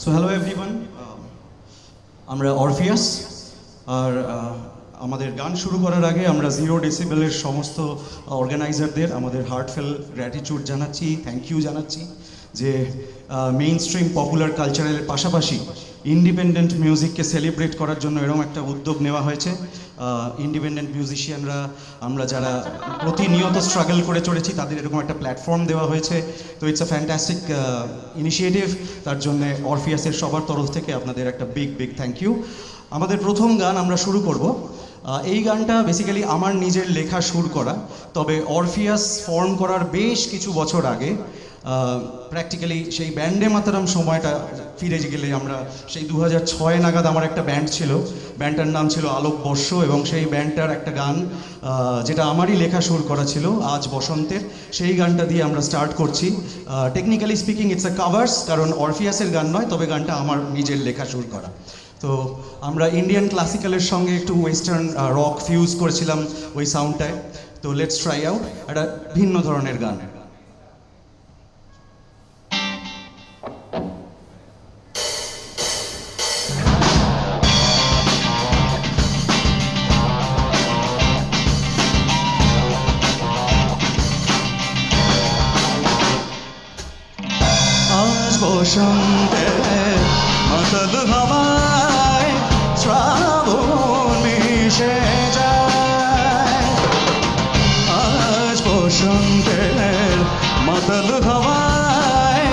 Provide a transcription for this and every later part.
So hello everyone, আমরা Orpheus. আর আমাদের গান শুরু করার আগে আমরা 0 ডেসিবেলের সমস্ত অর্গানাইজারদের আমাদের হার্টফেল গ্র্যাটিটিউড জানাচ্ছি, থ্যাংক ইউ জানাচ্ছি যে মেইন স্ট্রিম পপুলার কালচারের পাশাপাশি ইন্ডিপেন্ডেন্ট মিউজিককে সেলিব্রেট করার জন্য এরকম একটা উদ্যোগ নেওয়া হয়েছে। ইন্ডিপেন্ডেন্ট মিউজিশিয়ানরা আমরা যারা প্রতিনিয়ত স্ট্রাগল করে চলেছি তাদের এরকম একটা প্ল্যাটফর্ম দেওয়া হয়েছে। তো ইটস আ ফ্যান্টাস্টিক ইনিশিয়েটিভ। তার জন্য অরফিয়াসের সবার তরফ থেকে আপনাদের একটা বিগ থ্যাংক ইউ। আমাদের প্রথম গান আমরা শুরু করব। এই গানটা বেসিক্যালি আমার নিজের লেখা সুর করা, তবে অরফিয়াস ফর্ম করার বেশ কিছু বছর আগে প্র্যাকটিক্যালি সেই ব্যান্ডে মাতারাম সময়টা ফিরে গেলে আমরা সেই 2006 নাগাদ আমার একটা ব্যান্ড ছিল, ব্যান্ডটার নাম ছিল আলোকবর্ষ, এবং সেই ব্যান্ডটার একটা গান যেটা আমারই লেখা সুর করা ছিল আজ বসন্তের, সেই গানটা দিয়ে আমরা স্টার্ট করছি। Technically speaking it's a covers, কারণ অরফিয়াসের গান নয়, তবে গানটা আমার নিজের লেখা সুর করা। তো আমরা ইন্ডিয়ান ক্লাসিক্যালের সঙ্গে একটু ওয়েস্টার্ন রক ফিউজ করেছিলাম ওই সাউন্ডটায়। তো লেটস ট্রাই আউট একটা ভিন্ন ধরনের গান। আজ বসন্তে মাতাল হাওয়ায় শ্রাবণ মিশে যায়, আজ বসন্তে মাতাল হাওয়ায়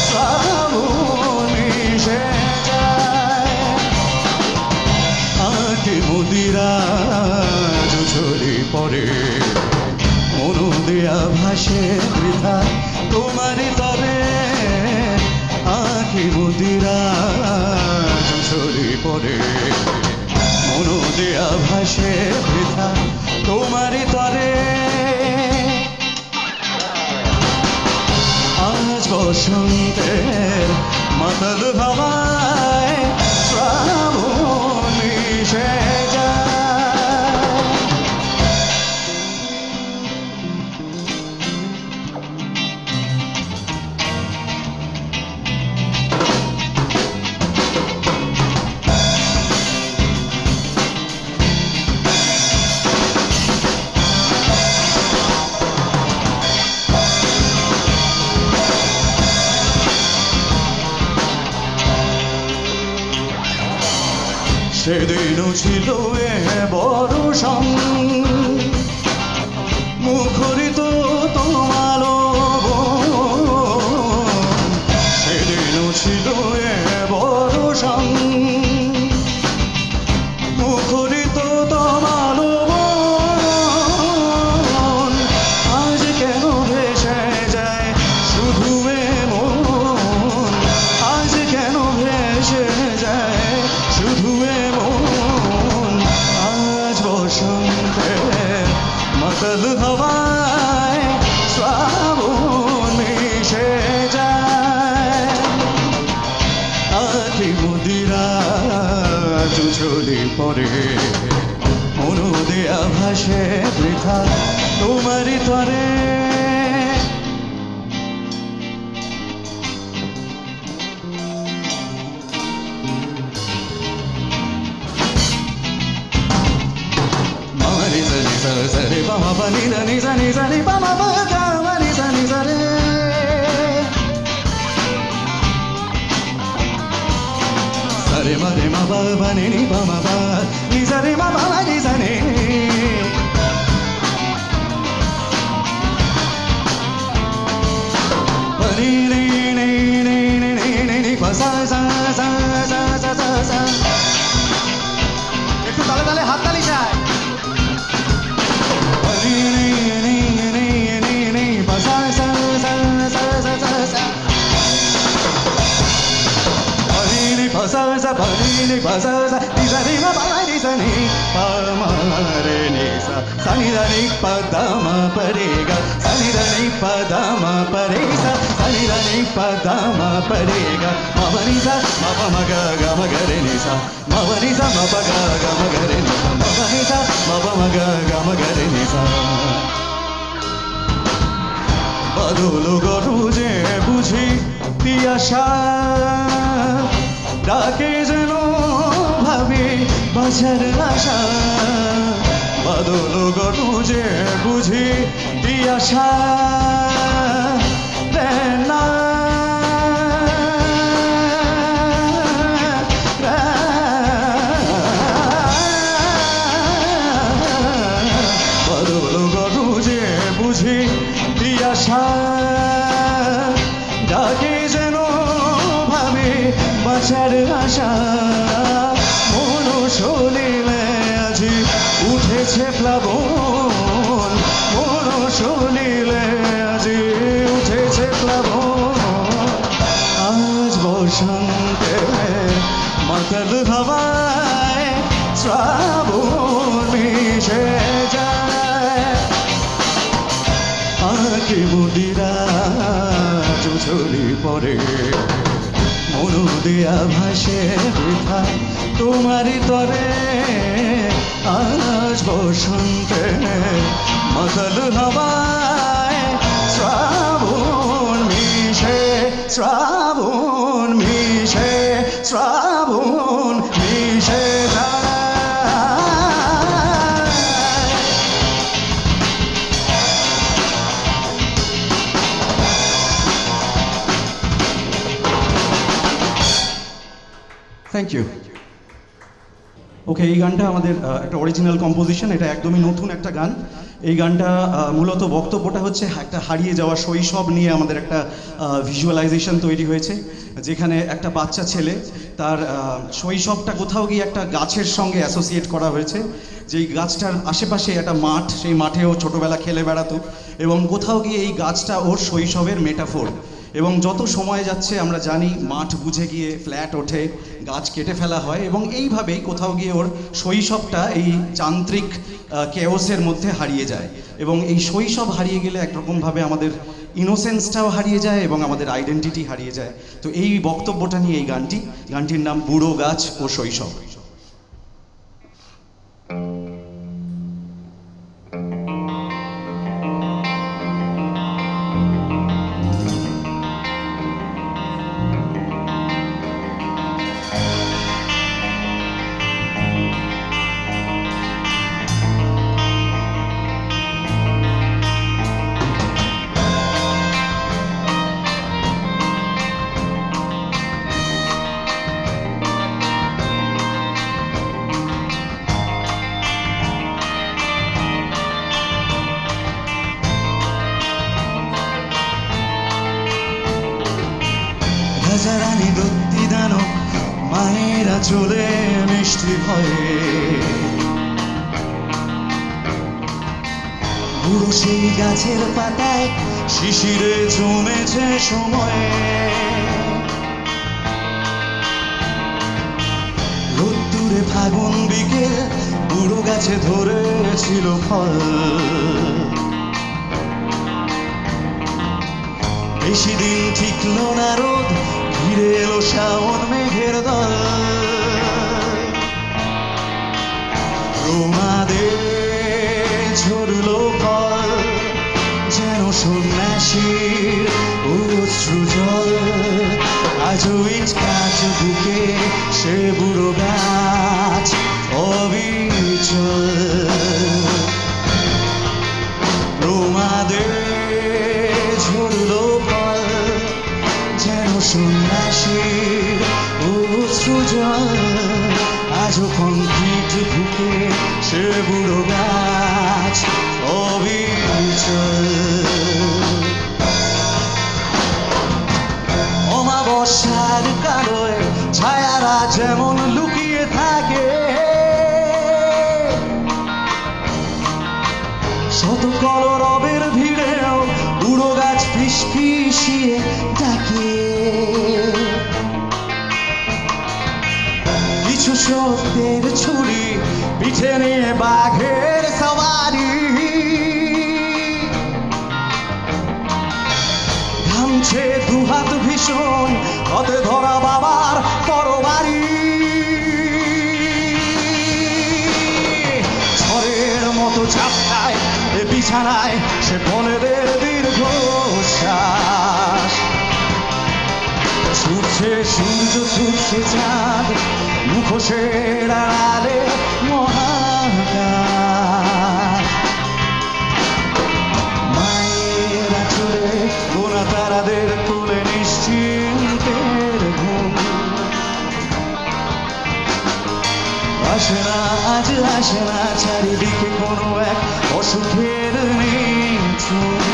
শ্রাবণ মিশে যায়, আটি মুদিরা ঝুঝুরি পরে মনু দেয়া ভাসে বৃথা তোমারই তরে, আখি মুদিরা ঝুঝুরি পরে মনু দেয়া ভাসে বৃথা তোমারই তরে, আজ বসন্তের মাতাল হাওয়ায় শ্রাবণ মিশে যায়। সেদিনও ছিল এ বর্ষণ মুখরিত তোমার বন, সেদিনও ছিল এ বর্ষণ মুখরিত তোমার বন, আজ কেন ভেসে যায় শুধু এ মন, আজ কেন ভেসে যায় শুধু এ মন, আজ বসন্তে মাতাল হাওয়ায় শ্রাবণ মিশে যায়, আখি মুদিরা চুচলি পরে মনু দেয়া ভাসে বৃথা তোমারই তরে, সরে বাবা বানি জানি জানি জানি বাবা বাগা বানি জানি জারে, সরে মারে মা বাবা নি নি বাবা বা নি জারে মা বাবা নি জানে, বানি নি নি নি নি নি নি সা সা সা সা সা সা, একটু তালে তালে হাত তালি চাই, Ni pasa sa ni sa ni ma pa ni sa ni pa ma re ni sa sa ni da ni pa da ma pa re ga sa ni da ni pa da ma pa re sa sa ni da ni pa da ma pa re ga ma pa ni sa ma pa ma ga ma ga re ni sa ma pa ni sa ma pa ga ma ga re ni sa ma pa ni sa ma pa ma ga ma ga re ni sa বাদল গরজে বুঝি পিয়াসা ডাকে যেন ভাবে বাঁচার আশা বাদল গরজে বুঝি দিয়াশা দেন না বাদল গরজে বুঝি দিয়াশা ডাকে যেন ভাবে বাঁচার আশা মন শরীরে আজি উঠেছে প্লাবন মন শরীরে আজি উঠেছে প্লাবন আজ বসন্তে মাতাল হাওয়ায় শ্রাবণ মিশে যায় আঁকে মদিরা চুছড়ি পড়ে মনু দেয়া ভাসে বৃথা তোমারই তরে আজ বসন্তে মাতাল হাওয়ায় শ্রাবণ মিশে শ্রাবণ মিশে শ্রাবণ মিশে যায় থ্যাংক ইউ ওকে এই গানটা আমাদের একটা অরিজিনাল কম্পোজিশন এটা একদমই নতুন একটা গান এই গানটা মূলত বক্তব্যটা হচ্ছে একটা হারিয়ে যাওয়া শৈশব নিয়ে আমাদের একটা ভিজুয়ালাইজেশন তৈরি হয়েছে যেখানে একটা বাচ্চা ছেলে তার শৈশবটা কোথাও গিয়ে একটা গাছের সঙ্গে অ্যাসোসিয়েট করা হয়েছে যেই গাছটার আশেপাশে একটা মাঠ সেই মাঠেও ছোটোবেলা খেলে বেড়াতো এবং কোথাও গিয়ে এই গাছটা ওর শৈশবের মেটাফোর এবং যত সময় যাচ্ছে আমরা জানি মাঠ বুঝে গিয়ে ফ্ল্যাট ওঠে গাছ কেটে ফেলা হয় এবং এইভাবেই কোথাও গিয়ে ওর শৈশবটা এই যান্ত্রিক কেওসের মধ্যে হারিয়ে যায় এবং এই শৈশব হারিয়ে গেলে একরকমভাবে আমাদের ইনোসেন্সটাও হারিয়ে যায় এবং আমাদের আইডেন্টিটি হারিয়ে যায় তো এই বক্তব্যটা নিয়ে এই গানটির নাম বুড়ো গাছ ও শৈশব রাজারানী দত্তি দানো মায়েরা চলে মিষ্টি ভয়ে বুড়ো সেই গাছের পাতায় শিশিরে জমেছে সময়ে রোদ্দুরে ফাগুন বিকেল বুড়ো গাছে ধরেছিল ফল বেশি দিন ঠিকল না রোদ ঘিরে এলো শাওন মেঘের দল রোমাদে ঝরলো ফল যেন সন্ন্যাসীর অশ্রু জল আজও ইট কাজ বুকে সে বুড়ো গাছ অবিচল রোমাদে ঝরলো ফল যেন সন্ন্যাসীর অশ্রু জল আজও কংক্রিট বুকে সে বুড়ো গাছ অবিচল অমাবস্যার কালোয় ছায়ারা যেমন লুকিয়ে থাকে শত কলরবের ভিড়েও বুড়ো গাছ ফিসফিসিয়ে ডাকে কিছু সত্যের ছুরি পিঠে নিয়ে বাঘের সওয়ারি ঘামছে দুহাত ভীষণ হতে ধরা বাবার তরবারি ঝড়ের মতো ঝাপটায় এ বিছানায় সে বনেদের দীর্ঘশ্বাস ছুটছে ছুটছে সূর্য ছুটছে চাঁদ মুখোশের আড়ালে মহাকাশ মায়ের আঁচলে গোনা তারাদের তুলে নিশ্চিন্তের ঘুম আসে না আজ আসে না চারিদিকে কোনো এক অসুখের নিঝুম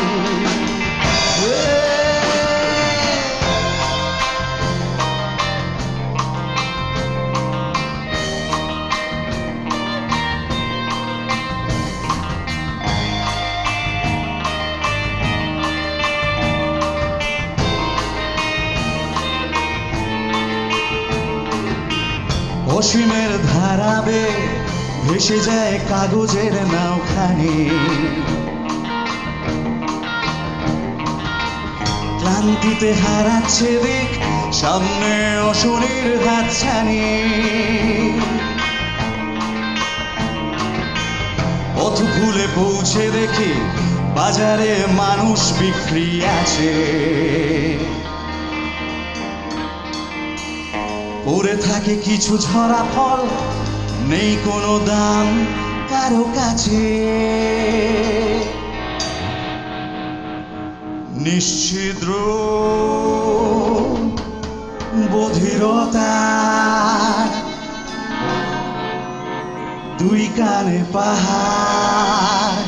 অসীমের ধারাবে ভেসে যায় কাগজের নাওখানি ক্লান্তিতে হারাচ্ছে দিক সামনে অশনির হাতছানি পথ ভুলে পৌঁছে দেখি বাজারে মানুষ বিক্রি আছে পড়ে থাকে কিছু ঝরা ফল নেই কোনো দাম কারো কাছে নিশ্চিদ্র বধিরতা দুই কানে পাহাড়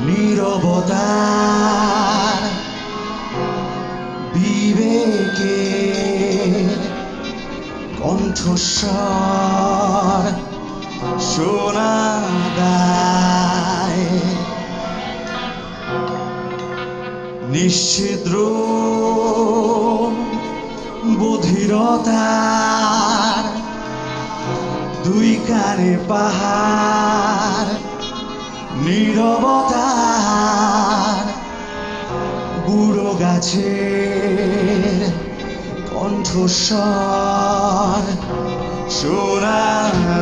নীরবতা বিবেকের কণ্ঠস্বর শোনা দায় নিশ্চিদ্র বধিরতার দুই কানে পাহাড় নীরবতার বুড়ো গাছের কণ্ঠস্বর শোনা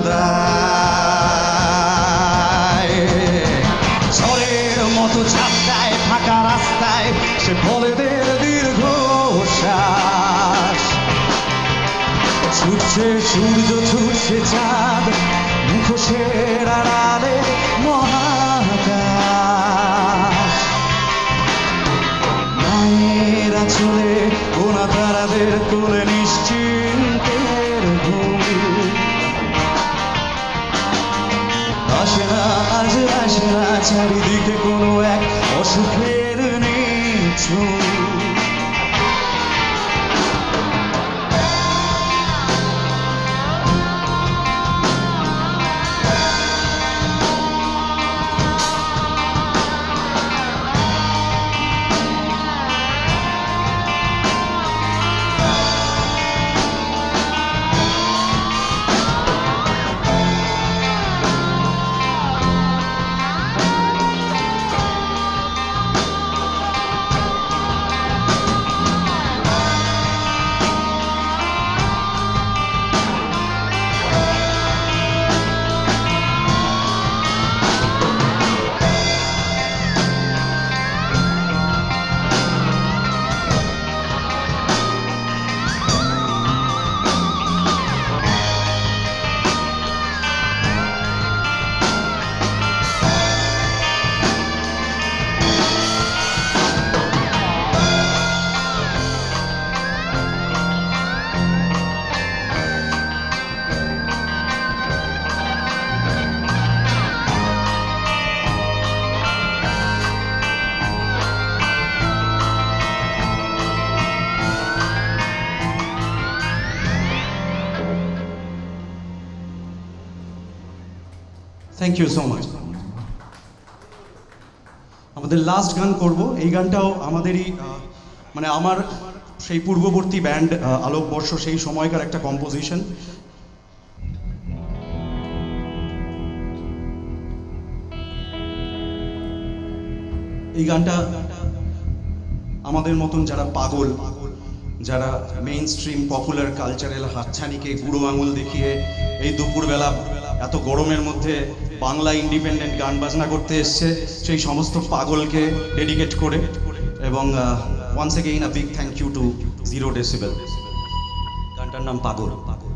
দায় ঝড়ের মতো ঝাপটায় ফাঁকা রাস্তায় সে ফলেদের দীর্ঘ শ্বাস ছুটছে সূর্য ছুটছে চাঁদ মুখোশের আড়ালে মহাকাশ মায়ের আঁচলে গোনা তারাদের তুলে নিশ্চিন্তের ঘুম আসে না আজ আসে না চারিদিকে কোনো এক অসুখের নিঝুম থ্যাংক ইউ সো মাচ আমাদের লাস্ট গান করব এই গানটাও আমাদেরই মানে আমার সেই পূর্ববর্তী ব্যান্ড আলোকবর্ষ সেই সময়কার একটা কম্পোজিশন এই গানটা আমাদের মতন যারা পাগল যারা মেইন স্ট্রিম পপুলার কালচারাল হাতছানিকে বুড়ো আঙুল দেখিয়ে এই দুপুরবেলা এত গরমের মধ্যে বাংলা ইন্ডিপেন্ডেন্ট গান বাজনা করতে এসছে সেই সমস্ত পাগলকে ডেডিকেট করে এবং once again a big thank you to 0 Decibel গানটার নাম পাগল। পাগল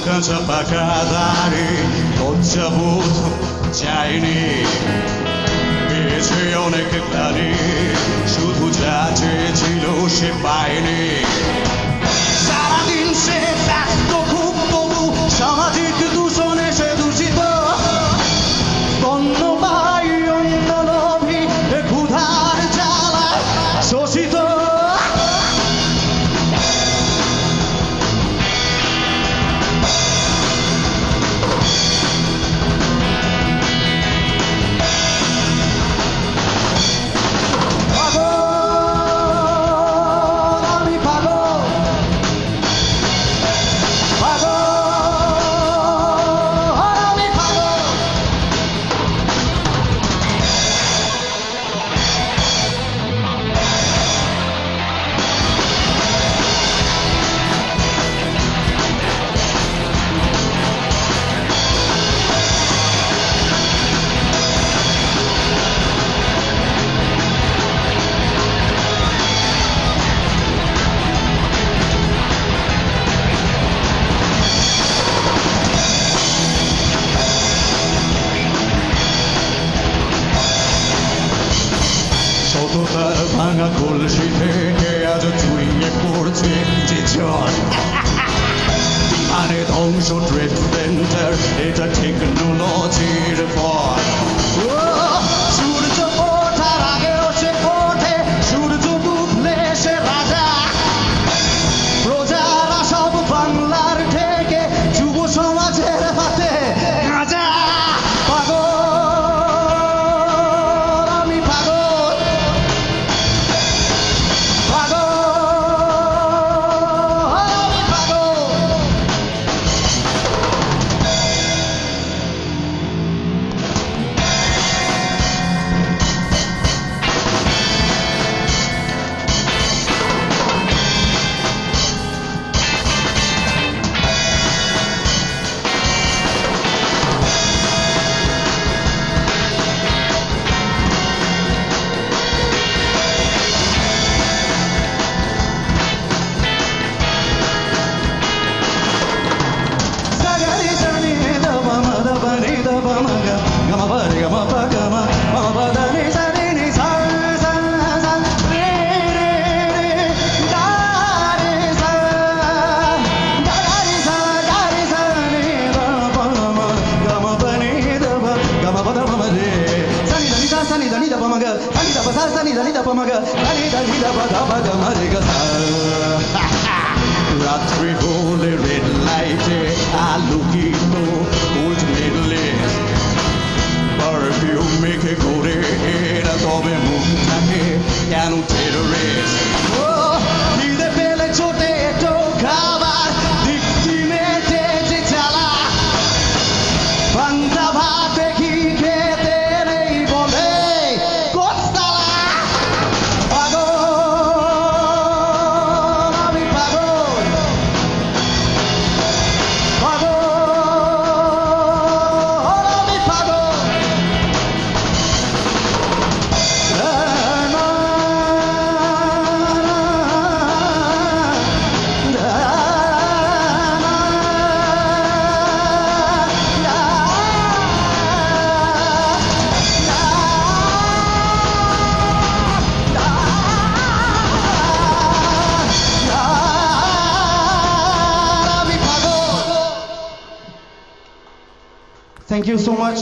কাঁচা পাকা দাঁড়ি লজ্জাবোধ চাইনি, পেয়েছে অনেক গালি, শুধু যা চেয়েছিল সে পায়নি। সারাদিন সে ব্যস্ত খুব, তবু সামাজিক দূষণে সে দূষিত। স্তন্যপায়ী অন্য লোভী ক্ষুধার জ্বালায় শোষিত। সততার ভাঙা কলসি থেকে আজ চুইয়ে পড়ছে যে জল। বিমানে ধ্বংস ট্রেড সেন্টার, এটা টেকনোলজির ফল। সূর্য ওঠার আগেও সে ওঠে, সূর্য ডুবলে সে রাজা। প্রজারা সব বাংলার থেকে যুব সমাজের হাতে গাঁজা। রাত্রি হলে রেড লাইটে আলোকিত ওল্ড মেডেলিস্ট, পারফিউম মেখে ঘুরে এরা, তবে মুখটাকে কেন টেররিস্ট? খিদে পেলে ছোটে একটু খাবার, দিকটি মেটে যে জ্বালা, থ্যাংক ইউ সো মাচ।